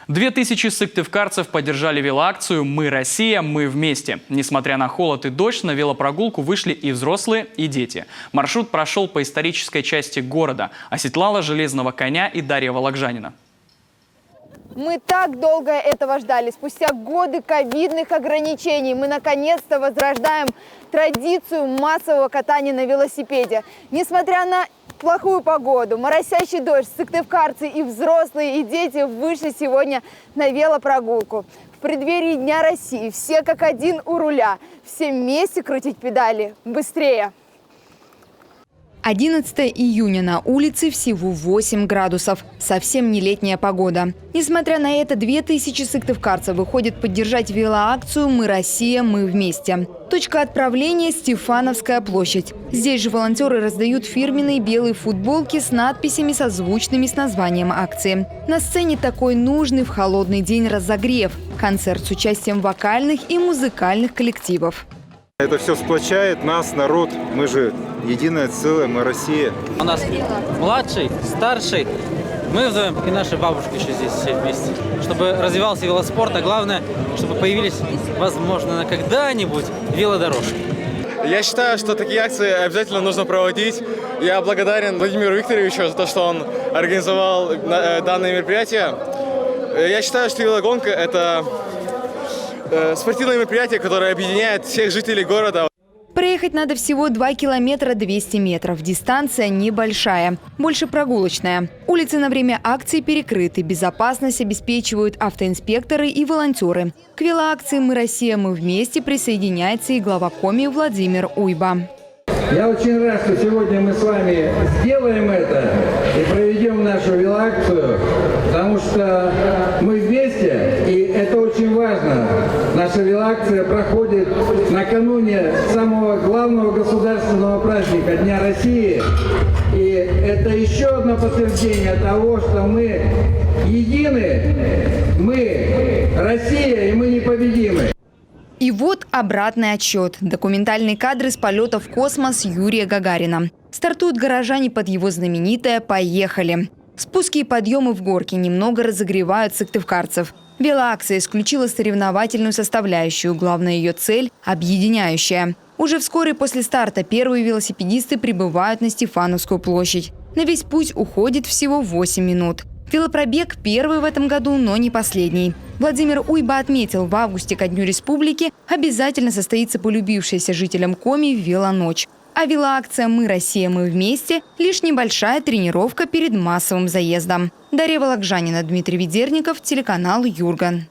2000 сыктывкарцев поддержали велоакцию «Мы Россия, мы вместе». Несмотря на холод и дождь, на велопрогулку вышли и взрослые, и дети. Маршрут прошел по исторической части города. Оседлала железного коня и Дарья Вологжанина. Мы так долго этого ждали. Спустя годы ковидных ограничений мы наконец-то возрождаем традицию массового катания на велосипеде. Несмотря на плохую погоду, моросящий дождь, сыктывкарцы и взрослые, и дети вышли сегодня на велопрогулку. В преддверии Дня России все как один у руля. Все вместе крутить педали быстрее. 11 июня на улице всего 8 градусов. Совсем не летняя погода. Несмотря на это, 2000 сыктывкарцев выходят поддержать велоакцию «Мы Россия, мы вместе». Точка отправления – Стефановская площадь. Здесь же волонтеры раздают фирменные белые футболки с надписями, созвучными с названием акции. На сцене такой нужный в холодный день разогрев. Концерт с участием вокальных и музыкальных коллективов. Это все сплочает нас, народ. Мы же единое целое, мы Россия. У нас младший, старший. Мы вдвоем и наши бабушки еще здесь все вместе. Чтобы развивался велоспорт, а главное, чтобы появились, возможно, когда-нибудь велодорожки. Я считаю, что такие акции обязательно нужно проводить. Я благодарен Владимиру Викторовичу за то, что он организовал данное мероприятие. Я считаю, что велогонка – это спортивное мероприятие, которое объединяет всех жителей города. Проехать надо всего 2 километра 200 метров. Дистанция небольшая, больше прогулочная. Улицы на время акции перекрыты. Безопасность обеспечивают автоинспекторы и волонтеры. К велоакции «Мы Россия, мы вместе» присоединяется и глава Коми Владимир Уйба. Я очень рад, что сегодня мы с вами сделаем это и проведем нашу велоакцию, потому что мы вместе, и это очень важно. Наша велоакция проходит накануне самого главного государственного праздника Дня России. И это еще одно подтверждение того, что мы едины, мы Россия, и мы непобедимы. И вот обратный отсчет. Документальные кадры с полета в космос Юрия Гагарина. Стартуют горожане под его знаменитое «Поехали». Спуски и подъемы в горке немного разогревают сыктывкарцев. Велоакция исключила соревновательную составляющую. Главная ее цель – объединяющая. Уже вскоре после старта первые велосипедисты прибывают на Стефановскую площадь. На весь путь уходит всего 8 минут. Велопробег первый в этом году, но не последний. Владимир Уйба отметил, в августе ко Дню Республики обязательно состоится полюбившаяся жителям Коми велоночь. А велоакция «Мы Россия, мы вместе» – лишь небольшая тренировка перед массовым заездом. Дарья Вологжанина, Дмитрий Ведерников, телеканал Юрган.